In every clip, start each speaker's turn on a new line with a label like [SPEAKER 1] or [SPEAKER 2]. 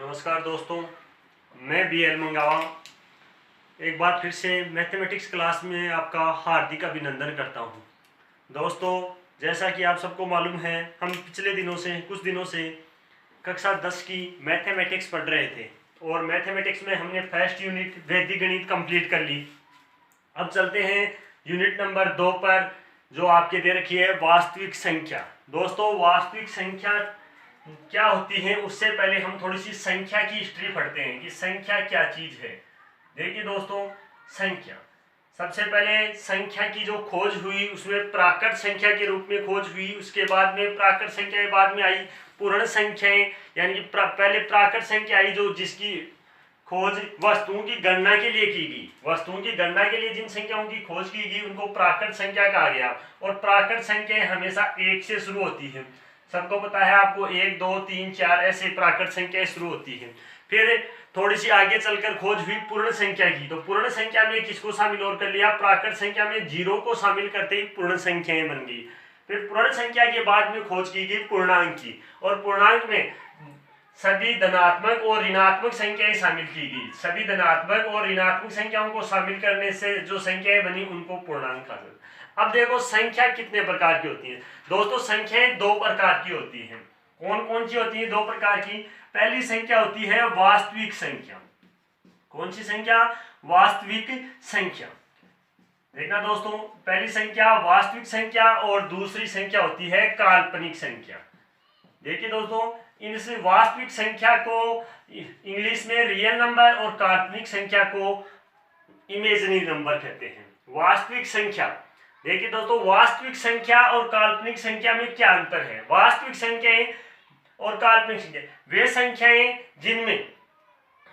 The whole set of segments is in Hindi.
[SPEAKER 1] नमस्कार दोस्तों, मैं बी एल मंगावा एक बार फिर से मैथमेटिक्स क्लास में आपका हार्दिक अभिनंदन करता हूं। दोस्तों, जैसा कि आप सबको मालूम है, हम पिछले कुछ दिनों से कक्षा 10 की मैथमेटिक्स पढ़ रहे थे और मैथमेटिक्स में हमने फर्स्ट यूनिट वैदिक गणित कंप्लीट कर ली। अब चलते हैं यूनिट नंबर 2 पर, जो आपके दे रखी है वास्तविक संख्या। दोस्तों, वास्तविक संख्या क्या होती है उससे पहले हम थोड़ी सी संख्या की हिस्ट्री पढ़ते हैं कि संख्या क्या चीज है। देखिए दोस्तों, संख्या सबसे पहले संख्या की जो खोज हुई उसमें प्राकृत संख्या के रूप में खोज हुई। उसके बाद में प्राकृत संख्या के बाद में आई पूर्ण संख्याएं, यानी कि पहले प्राकृत संख्या आई जो जिसकी खोज वस्तुओं की गणना के लिए की गई। वस्तुओं की गणना के लिए जिन संख्याओं की खोज की गई उनको प्राकृत संख्या कहा गया। और प्राकृत संख्याएं हमेशा 1 से शुरू होती है। सबको पता है, आपको 1 2 3 4 ऐसे प्राकृत संख्याएं शुरू होती है। फिर थोड़ी सी आगे चलकर खोज हुई पूर्ण संख्या की, तो पूर्ण संख्या में किसको शामिल और कर लिया? प्राकृत संख्या में 0 को शामिल करते ही पूर्ण संख्याएं बन गई। फिर पूर्ण संख्या के बाद में खोज की गई पूर्णांक की, और पूर्णांक में सभी धनात्मक और ऋणात्मक संख्याएं शामिल की गई। सभी धनात्मक और ऋणात्मक संख्याओं को शामिल करने से जो संख्याएं बनी उनको पूर्णांक कहा जाता है। अब देखो, संख्या कितने प्रकार की होती है? दोस्तों, संख्याएं 2 प्रकार की होती हैं। कौन कौन सी होती है? 2 प्रकार की। पहली संख्या होती है वास्तविक संख्या। कौन सी संख्या? वास्तविक संख्या। देखना दोस्तों, पहली संख्या वास्तविक संख्या और दूसरी संख्या होती है काल्पनिक संख्या। देखिए दोस्तों, इनसे वास्तविक संख्या को इंग्लिश में रियल नंबर और काल्पनिक संख्या को इमेजिनरी नंबर कहते हैं। वास्तविक संख्या, देखिए दोस्तों, वास्तविक संख्या और काल्पनिक संख्या में क्या अंतर है? वास्तविक संख्याएं और काल्पनिक संख्या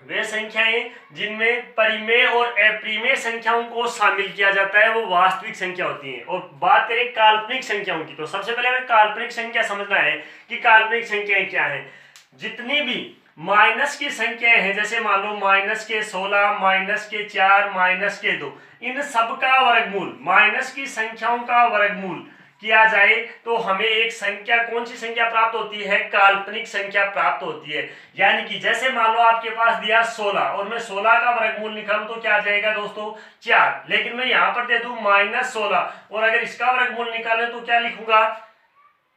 [SPEAKER 1] वे संख्याएं जिनमें परिमेय और अप्रिमेय संख्याओं को शामिल किया जाता है, वो वास्तविक संख्या होती है। और बात करें काल्पनिक संख्याओं की, तो सबसे पहले हमें काल्पनिक संख्या समझना है कि काल्पनिक संख्याएं क्या है। जितनी भी माइनस की संख्याएं हैं, जैसे मान लो -16, -4, -2, इन सब का वर्गमूल, माइनस की संख्याओं का वर्गमूल किया जाए तो हमें एक संख्या, कौन सी संख्या प्राप्त होती है? काल्पनिक संख्या प्राप्त होती है। यानी कि जैसे मान लो आपके पास दिया 16 और मैं 16 का वर्गमूल निकालूं तो क्या आ जाएगा दोस्तों? 4। लेकिन मैं यहां पर दे दूं -16 और अगर इसका वर्गमूल निकालें तो क्या लिखूंगा?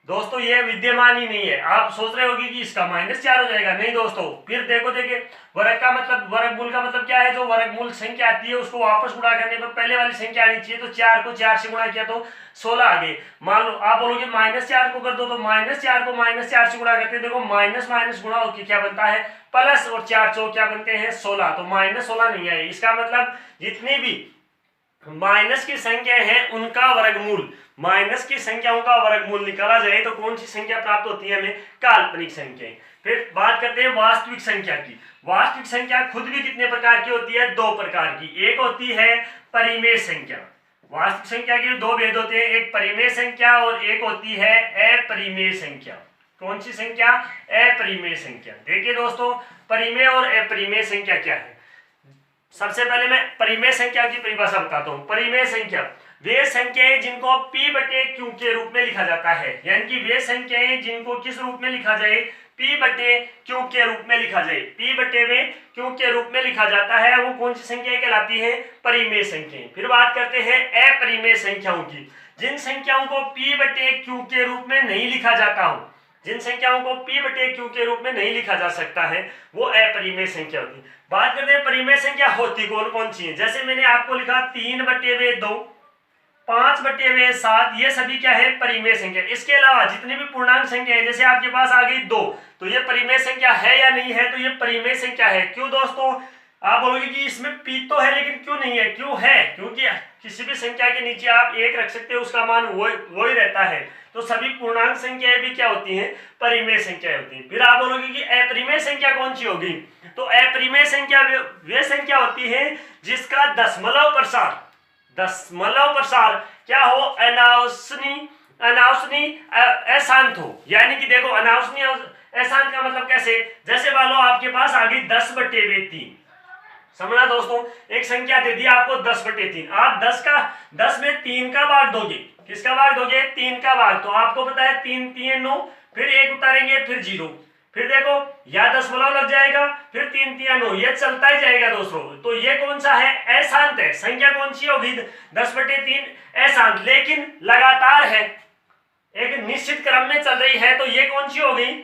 [SPEAKER 1] दोस्तों, ये विद्यमान ही नहीं है। आप सोच रहे होगी कि इसका -4 हो जाएगा। नहीं दोस्तों, फिर देखिए वर्गमूल का मतलब क्या है? जो वर्गमूल संख्या आती है उसको वापस गुणा करने पर पहले वाली संख्या आनी चाहिए। तो 4 को 4 से गुणा किया तो 16 आ गए। मान लो आप बोलोगे -4 को कर दो, तो -4 को -4 से गुणा करते हैं। देखो, माइनस माइनस गुणा होकर क्या बनता है? प्लस, और 4 चौक क्या बनते हैं? 16। तो -16 नहीं आए। इसका मतलब जितनी भी माइनस की संख्या है उनका वर्गमूल, माइनस की संख्याओं का वर्गमूल निकाला जाए तो कौन सी संख्या प्राप्त होती है? हमें काल्पनिक संख्या। फिर बात करते हैं वास्तविक संख्या की। वास्तविक संख्या खुद भी कितने प्रकार की होती है? 2 प्रकार की। एक होती है परिमेय संख्या। वास्तविक संख्या के 2 भेद होते हैं, एक परिमेय संख्या और एक होती है अपरिमेय संख्या। कौन सी संख्या? अपरिमेय संख्या। देखिए दोस्तों, परिमेय और अपरिमेय संख्या क्या है? सबसे पहले मैं परिमेय संख्या की परिभाषा बताता हूं। परिमेय संख्या वे संख्याएं जिनको P/Q के रूप में लिखा जाता है, यानी कि वे संख्याएं जिनको किस रूप में लिखा जाए? P/Q के रूप में लिखा जाए। P/Q के रूप में लिखा जाता है, वो कौन सी संख्याएं कहलाती है? परिमेय संख्याएं। फिर बात करते हैं अपरिमेय संख्याओं की। जिन संख्याओं को P/Q के रूप में नहीं लिखा जाता हो, जिन संख्याओं को P/Q के रूप में नहीं लिखा जा सकता है, वो अपरिमेय संख्या होती है। बात करते हैं परिमेय संख्या होती कौन कौन सी है। जैसे मैंने आपको लिखा 3/2, 5/7, ये सभी क्या है? परिमेय संख्या। इसके अलावा जितनी भी पूर्णांक संख्या है, जैसे आपके पास आ गई 2, तो ये परिमेय संख्या है या नहीं है? तो ये परिमेय संख्या है। क्यों दोस्तों? आप बोलोगे कि इसमें P तो है लेकिन क्यों नहीं है? क्यों है? क्योंकि किसी भी संख्या के नीचे आप 1 रख सकते हो, उसका मान वो ही रहता है। तो सभी पूर्णांक संख्याएं भी क्या होती हैं? परिमेय संख्याएं होती हैं। फिर आप बोलोगे कि अपरिमेय संख्या कौन सी होगी? तो अपरिमेय संख्या वे संख्या होती है जिसका दशमलव प्रसार क्या हो? अनावसनीय अशांत हो। यानी कि देखो, अनावसनीय अशांत का मतलब कैसे? जैसे मान लो आपके पास आ गई 10/3। समझना दोस्तों, एक संख्या दे दी आपको 10/3। आप 10 में 3 का भाग दोगे। किसका भाग दोगे? 3 का भाग। तो आपको पता है 3 3 9, फिर 1 उतारेंगे, फिर 0, फिर देखो या दशमलव लग जाएगा, फिर 3 3 9, ये चलता ही जाएगा दोस्तों। तो ये कौन सा है, अशांत है। संख्या कौन सी होगी, 10/3 अशांत, लेकिन लगातार है, एक निश्चित क्रम में चल रही है, तो ये कौन सी हो गई,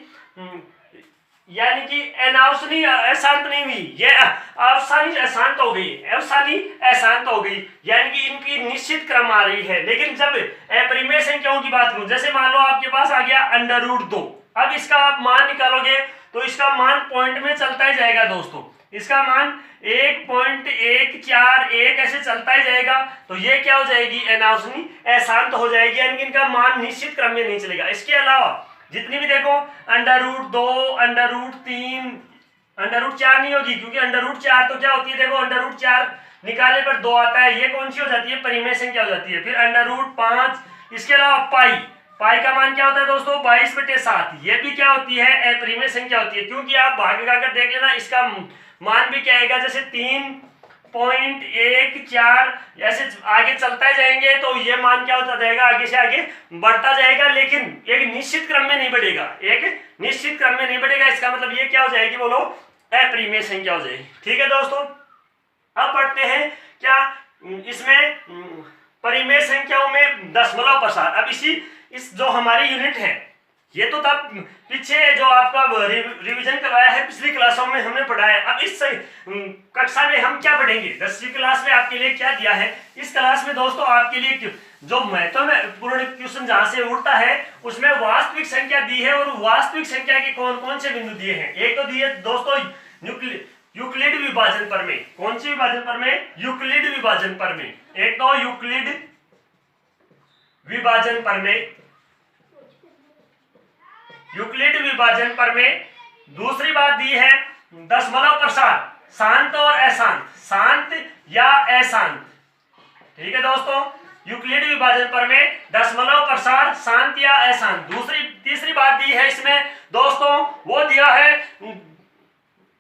[SPEAKER 1] यानी कि अनावसानी अशांत नहीं हुई, ये अवसानी अशांत हो गई, अवसानी अशांत हो गई, यानी कि इनकी निश्चित क्रम आ रही है। लेकिन जब अपरिमेय संख्याओं की बात करूं, जैसे मान लो आपके पास आ गया √2, अब इसका आप मान निकालोगे तो इसका मान पॉइंट में चलता ही जाएगा दोस्तों, इसका मान 1.141 ऐसे चलता ही जाएगा। तो ये क्या हो जाएगी, अनावसानी अशांत हो जाएगी, यानी कि इनका मान निश्चित क्रम में नहीं चलेगा। इसके अलावा जितनी भी देखो √2, √3, √4 नहीं होगी, क्योंकि √4 तो क्या होती है, देखो √4 निकाले पर 2 आता है, ये कौन सी हो जाती है, परिमेय संख्या हो जाती है। फिर √5, इसके अलावा पाई का मान क्या होता है दोस्तों, 22/7, ये भी क्या होती है, अपरिमेय संख्या होती है, क्योंकि आप भाग लगाकर देख लेना, इसका मान भी क्या आएगा, जैसे 3.14 ऐसे आगे चलता ही जाएंगे, तो ये मान क्या होता जाएगा, आगे से आगे बढ़ता जाएगा, लेकिन एक निश्चित क्रम में नहीं बढ़ेगा, एक निश्चित क्रम में नहीं बढ़ेगा। इसका मतलब ये क्या हो जाएगी, बोलो, अपरिमेय संख्या हो जाएगी। ठीक है दोस्तों, अब बढ़ते हैं क्या इसमें परिमेय संख्याओं में दशमलव प्रसार। अब इस जो हमारी यूनिट है, ये तो तब पीछे जो आपका रिवीजन करवाया है, पिछली क्लासों में हमने पढ़ा है। अब इस कक्षा में हम क्या पढ़ेंगे, 10वीं क्लास में आपके लिए क्या दिया है। इस क्लास में दोस्तों आपके लिए जो महत्वपूर्ण क्वेश्चन जहां से उठता है, उसमें वास्तविक संख्या दी है, और वास्तविक संख्या के कौन कौन से बिंदु दिए हैं। एक तो दिए दोस्तों यूक्लिड विभाजन प्रमेय, कौन सी विभाजन प्रमेय, यूक्लिड विभाजन प्रमेय, एक तो यूक्लिड विभाजन प्रमेय, यूक्लिड विभाजन प्रमेय। दूसरी बात दी है दशमलव प्रसार, शांत और अशांत, शांत या अशांत। ठीक है दोस्तों, यूक्लिड विभाजन प्रमेय, दशमलव प्रसार, शांत या अशांत। तीसरी बात दी है इसमें दोस्तों, वो दिया है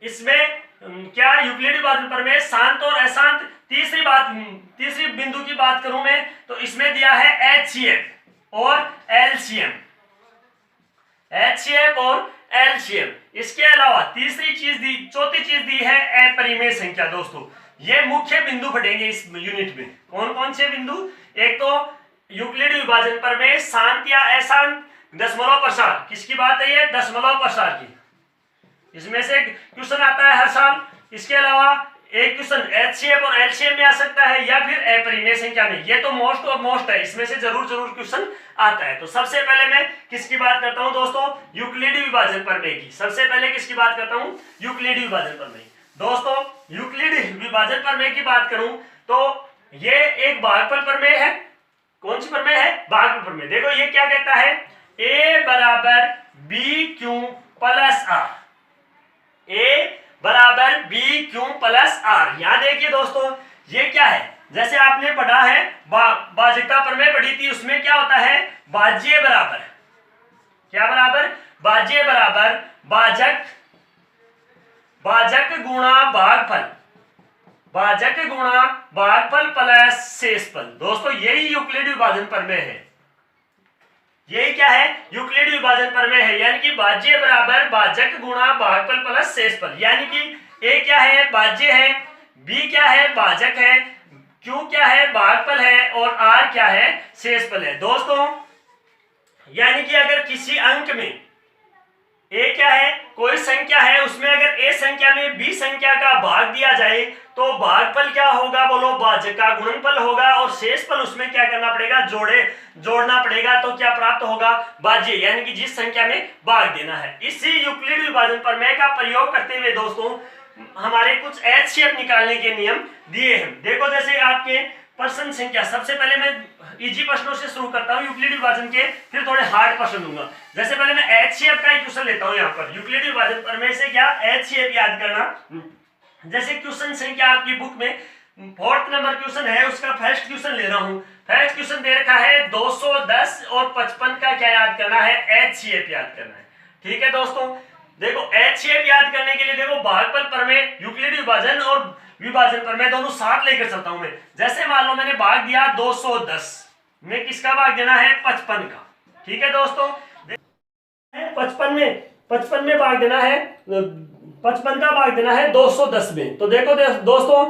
[SPEAKER 1] इसमें क्या, यूक्लिड विभाजन प्रमेय, शांत और अशांत। तीसरी बिंदु की बात करूं मैं, तो इसमें दिया है HCF और LCM, HCF और LCM। इसके अलावा चौथी चीज दी है अपरिमेय संख्या। दोस्तों ये मुख्य बिंदु पढ़ेंगे इस यूनिट में। कौन कौन से बिंदु, एक तो यूक्लिड विभाजन प्रमेय, शांत या अशांत, दशमलव प्रसार। किसकी बात है ये, दशमलव प्रसार की, इसमें से क्वेश्चन आता है हर साल। इसके अलावा एक क्वेश्चन HCF और LCM में आ सकता है, या फिर अपरिमेय संख्या में। ये तो मोस्ट है, इसमें से जरूर क्वेश्चन आता है। तो सबसे पहले मैं किसकी बात करता हूं दोस्तों, यूक्लिड विभाजन प्रमेय की। सबसे पहले किसकी बात करता हूं, यूक्लिड विभाजन प्रमेय। दोस्तों यूक्लिड विभाजन प्रमेय की बात करूं तो ये एक भागफल प्रमेय है। कौन सी प्रमेय है, भागफल प्रमेय। देखो ये क्या कहता है, A बराबर BQ प्लस R, A बराबर BQ प्लस R। यहां देखिए दोस्तों, ये क्या है, जैसे आपने पढ़ा है भाजकता प्रमेय पढ़ी थी, उसमें क्या होता है, भाज्य बराबर, क्या बराबर, भाज्य बराबर भाजक गुणा भागफल, भाजक गुणा भागफल प्लस शेषफल। दोस्तों यही यूक्लिड विभाजन प्रमेय है, यही क्या है, यूक्लिड विभाजन प्रमेय है। यानी कि भाज्य बराबर भाजक गुणा भागफल प्लस शेषफल। यानी कि A क्या है, भाज्य है, B क्या है, भाजक है, Q क्या है, भागफल है, और R क्या है, शेषफल है। दोस्तों यानी कि अगर किसी अंक में A क्या है, कोई संख्या है, उसमें अगर A संख्या में B संख्या का भाग दिया जाए तो भागफल क्या होगा, बोलो, भाजक का गुणनफल होगा, और शेषफल उसमें क्या करना पड़ेगा, जोड़ना पड़ेगा। तो क्या प्राप्त होगा, भाज्य, यानी कि जिस संख्या में भाग देना है। इसी यूक्लिड विभाजन प्रमेय का प्रयोग करते हुए दोस्तों हमारे कुछ HCF निकालने के नियम दिए हैं। देखो जैसे आपके प्रश्न संख्या, सबसे पहले मैं इजी प्रश्नों से शुरू करता हूं यूक्लिड विभाजन के, फिर थोड़े हार्ड प्रश्न दूंगा। जैसे पहले मैं HCF का एक क्वेश्चन लेता हूं यहाँ पर, यूक्लिड विभाजन प्रमेय से क्या HCF याद करना। जैसे क्वेश्चन संख्या आपकी बुक में 4th नंबर क्वेश्चन है, उसका फर्स्ट क्वेश्चन ले रहा हूं। फर्स्ट क्वेश्चन दे रखा है 210 और 55 का क्या याद करना है, HCF याद करना है। ठीक है दोस्तों, देखो HCF याद करने के लिए देखो भागफल प्रमेय, यूक्लिड विभाजन और विभाजन प्रमेय दोनों साथ लेकर चलता हूं मैं। जैसे मान लो मैंने भाग दिया 210 में, किसका भाग देना है, 55 का। ठीक है दोस्तों, 55 में 55 में भाग देना है, 55 का भाग देना है 210 में। तो देखो दोस्तों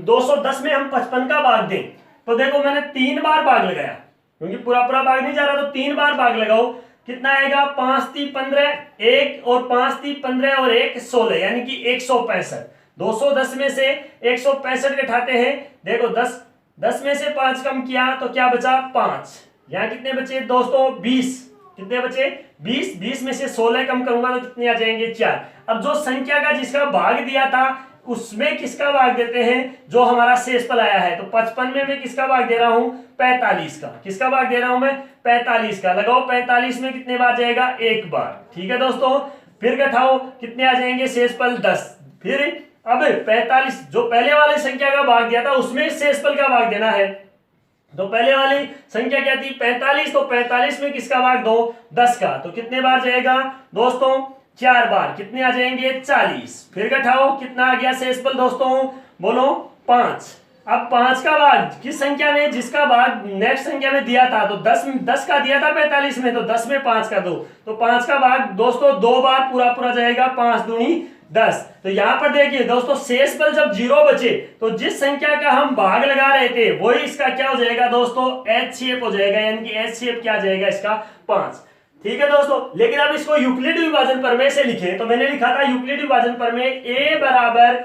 [SPEAKER 1] 210 में हम 55 का भाग दें तो देखो मैंने 3 बार भाग लगाया, क्योंकि पूरा पूरा भाग नहीं जा रहा, तो 3 बार भाग लगाओ, कितना आएगा 5 3 15, 1 और 5 3 15 और 1 16, यानी कि 165। 210 में से 165 घटाते हैं, देखो 10 में से 5 कम किया तो क्या बचा 5, यहाँ कितने बचे दोस्तों 20, कितने बचे 20 में से 16 कम करूंगा तो कितने आ जाएंगे 4। अब जो संख्या का जिसका भाग दिया था उसमें किसका भाग देते हैं, जो हमारा शेषफल आया है, तो 55 में मैं किसका भाग दे रहा हूं 45 का, किसका भाग दे रहा हूं मैं 45 का। लगाओ 45 में कितने बार जाएगा 1 बार, ठीक है दोस्तों। फिर घटाओ कितने आ जाएंगे शेषफल 10। फिर अब 45 जो पहले वाली संख्या का भाग दिया था उसमें शेषफल का भाग देना है, तो पहले वाली संख्या क्या थी 45, तो 45 में किसका भाग दो 10 का, तो कितने बार जाएगा दोस्तों 4 बार, कितने आ जाएंगे 40। फिर घटाओ कितना आ गया शेषफल दोस्तों, बोलो 5। अब 5 का भाग किस संख्या में, जिसका भाग नेक्स्ट संख्या में दिया था, तो 10 का दिया था 45 में, तो 10 में 5 का दो, तो 5 का भाग दोस्तों 2 बार पूरा पूरा जाएगा, 5 दूनी 10। तो यहां पर देखिए दोस्तों शेषफल जब 0 बचे तो जिस संख्या का हम भाग लगा रहे थे वही इसका क्या हो जाएगा दोस्तों HCF हो जाएगा, यानी कि HCF क्या आ जाएगा इसका 5, ठीक है दोस्तों। लेकिन अब इसको यूक्लिड विभाजन प्रमेय से लिखें, तो मैंने लिखा था यूक्लिड विभाजन प्रमेय A बराबर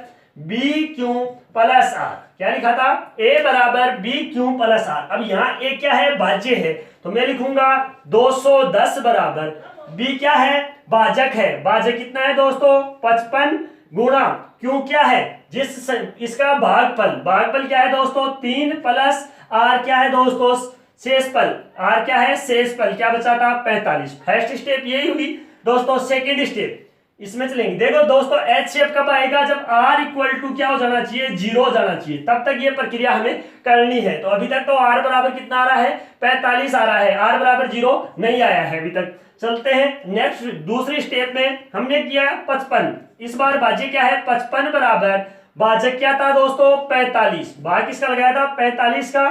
[SPEAKER 1] BQ प्लस R, क्या लिखा था A बराबर BQ प्लस R। अब यहाँ A क्या है भाज्य है, तो मैं लिखूंगा 210 बराबर B क्या है भाजक है, भाजक कितना है दोस्तों 55 गुणा Q क्या है जिस इसका भागफल क्या है दोस्तों 3 प्लस R क्या है दोस्तों शेषफल, R क्या है शेषफल, क्या बचा था 45। फर्स्ट स्टेप यही हुई दोस्तों। सेकंड स्टेप इसमें चलेंगे, देखो दोस्तों HCF कब आएगा जब R इक्वल टू क्या हो जाना चाहिए 0 हो जाना चाहिए, तब तक ये प्रक्रिया हमें करनी है। तो अभी तक तो R बराबर कितना आ रहा है 45 आ रहा है, R बराबर 0 नहीं आया है अभी तक। चलते हैं नेक्स्ट दूसरी स्टेप में, हमने किया 55, इस बार भाज्य क्या है 55 बराबर भाजक क्या था दोस्तों 45, भाग किसका लगाया था 45 का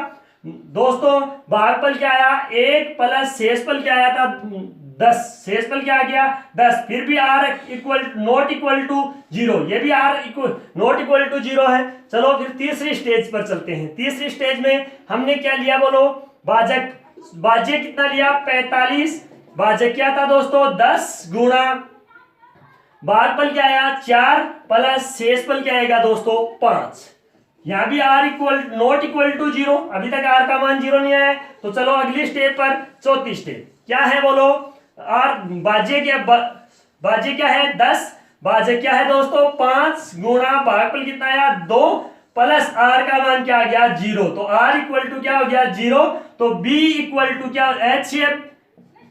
[SPEAKER 1] दोस्तों, भागफल क्या आया 1 प्लस शेषफल क्या आया था 10, शेषफल क्या आ गया 10। फिर भी R equal not equal to 0, ये भी R equal not equal to 0 है। चलो फिर तीसरी स्टेज पर चलते हैं। तीसरी स्टेज में हमने क्या लिया बोलो भाज्य कितना लिया 45, भाजक क्या था दोस्तों 10 गुणा भागफल क्या आया 4 प्लस शेषफल क्या आएगा दोस्तों 5। यहां भी R equal not equal to 0, अभी तक R का मान 0 नहीं आया, तो चलो अगली स्टेप पर चौथी स्टेप क्या है बोलो R भाज्य क्या है 10, भाजक क्या है दोस्तों 5 गुणा भागफल कितना आया 2 प्लस R का मान क्या आ गया 0, तो R इक्वल टू क्या हो गया 0, तो B इक्वल टू क्या HCF,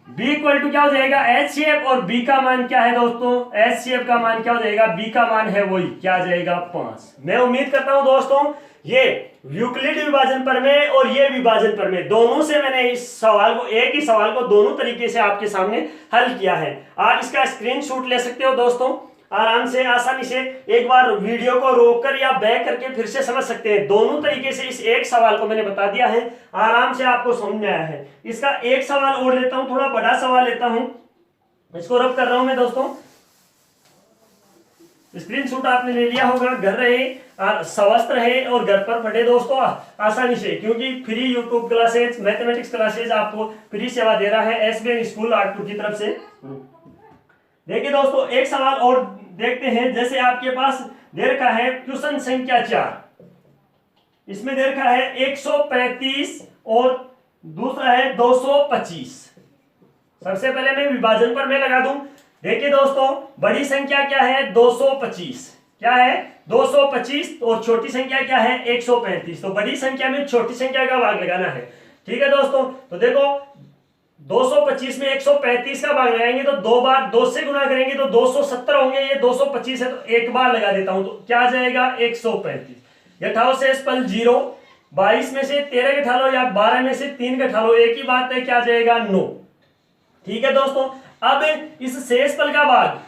[SPEAKER 1] B इक्वल टू क्या हो जाएगा HCF, और B का मान क्या है दोस्तों HCF का मान क्या हो जाएगा B का मान है वही क्या आ जाएगा 5। मैं उम्मीद करता हूं दोस्तों ये यूक्लिड विभाजन प्रमेय और ये विभाजन प्रमेय दोनों से मैंने इस सवाल को एक ही सवाल को दोनों तरीके से आपके सामने हल किया है। आप इसका स्क्रीनशॉट ले सकते हो दोस्तों, आराम से आसानी से एक बार वीडियो को रोककर या बैक करके फिर से समझ सकते हैं। दोनों तरीके से इस एक सवाल को मैंने बता दिया है, आराम से आपको समझ में आया है। इसका एक सवाल और लेता हूं, थोड़ा बड़ा सवाल लेता हूं, इसको रब कर रहा हूं मैं दोस्तों। स्क्रीनशॉट आपने ले लिया होगा, घर रहे स्वस्थ रहे और घर पर पढ़े दोस्तों आसानी से, क्योंकि free YouTube classes mathematics classes आपको फ्री सेवा दे रहा है SBN स्कूल आगपुर की तरफ से। देखिए दोस्तों एक सवाल और देखते हैं। जैसे आपके पास दे रखा है क्वेश्चन संख्या 4, इसमें दे रखा है 135 और दूसरा है 225। सबसे पहले मैं विभाजन पर मैं लगा दूं। देखिए दोस्तों बड़ी संख्या क्या है 225, क्या है 225, और छोटी संख्या क्या है 135। तो बड़ी संख्या में छोटी संख्या का भाग लगाना है, ठीक है दोस्तों। तो देखो 225 में 135 का भाग लगाएंगे तो 2 बार 2 से गुना करेंगे तो 270 होंगे, ये 225 है तो एक बार लगा देता हूं, तो क्या आ जाएगा 135। घटाओ शेषफल 0, 22 में से 13 घटा लो या 12 में से 3 घटा लो, एक ही बात है, क्या आ जाएगा 9, ठीक है दोस्तों। अब इस शेषफल का भाग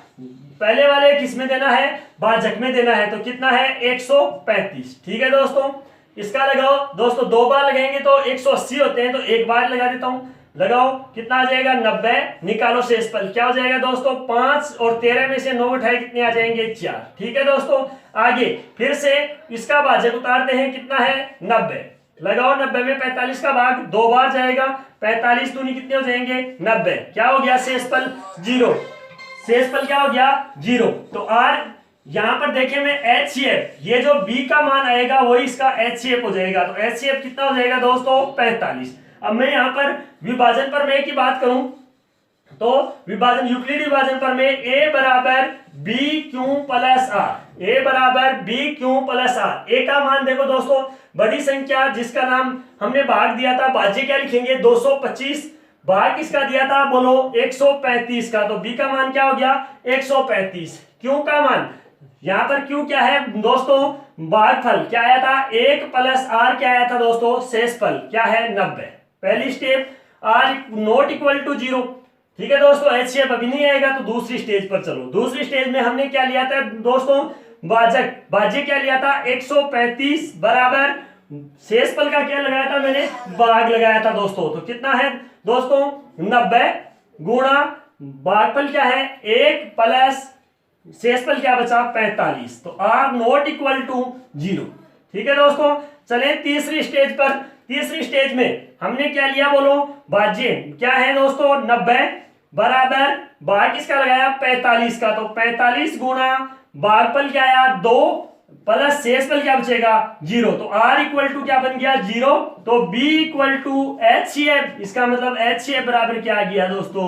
[SPEAKER 1] पहले वाले किसमें देना है भाजक में देना है, तो कितना है 135, ठीक है दोस्तों। इसका लगाओ दोस्तों, 2 बार लगाएंगे तो 180 होते हैं, तो एक बार लगा देता हूं। लगाओ, कितना आ जाएगा 90, निकालो शेषफल, क्या हो जाएगा दोस्तों 5 और 13 में से 9 उठाए कितने आ जाएंगे 4। ठीक है दोस्तों, आगे फिर से इसका भाजक उतारते हैं, कितना है 90, लगाओ 90 में 45 का भाग 2 बार जाएगा, 45 दूनी कितने हो जाएंगे 90, क्या हो गया शेषफल 0, शेषफल क्या हो गया 0। तो आर यहां पर देखें मैं HCF, ये जो B का मान आएगा वही इसका HCF हो जाएगा, तो HCF कितना हो जाएगा दोस्तों 45। अब मैं यहां पर विभाजन पर मैं की बात करूं तो विभाजन यूक्लिड विभाजन पर मैं A बराबर BQ प्लस R, A बराबर BQ प्लस R, A का मान देखो दोस्तों बड़ी संख्या जिसका नाम हमने भाग दिया था, भाज्य क्या लिखेंगे 225, भाग किसका दिया था बोलो 135 का, तो B का मान क्या हो गया 135। Q का मान यहां पर Q क्या है दोस्तों भागफल क्या आया था 1 प्लस R क्या आया था दोस्तों शेषफल क्या है 90। पहली step R not equal to 0। ठीक है दोस्तों, HCF अभी नहीं आएगा तो दूसरी स्टेज पर चलो। दूसरी स्टेज में हमने क्या लिया था दोस्तों भाजक, भाज्य क्या लिया था 135 बराबर शेषफल का क्या लगाया था मैंने भाग लगाया था दोस्तों, तो कितना है दोस्तों 90 गुणा भागफल क्या है 1 प्लस शेषफल क्या बचा 45, तो R नॉट इक्वल टू 0। ठीक है दोस्तों, चले तीसरी स्टेज पर। तीसरी स्टेज में हमने क्या लिया बोलो भाज्य क्या है दोस्तों 90 बराबर भाग किसका लगाया 45 का, तो 45 गुणा भागफल क्या आया 2 प्लस शेषफल क्या बचेगा 0, तो R इक्वल टू क्या बन गया 0, तो B इक्वल टू HCF, इसका मतलब HCF बराबर क्या आ गया दोस्तों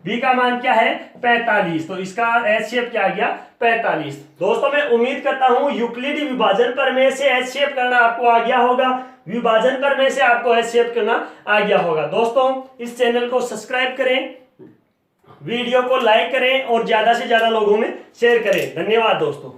[SPEAKER 1] B का मान क्या है 45, तो इसका HCF क्या आ गया 45। दोस्तों मैं उम्मीद करता हूं यूक्लिडी विभाजन प्रमेय से HCF करना आपको आ गया होगा, विभाजन प्रमेय से आपको HCF करना आ गया होगा। दोस्तों इस चैनल को सब्सक्राइब करें, वीडियो को लाइक करें और ज्यादा से ज्यादा लोगों में शेयर करें। धन्यवाद दोस्तों।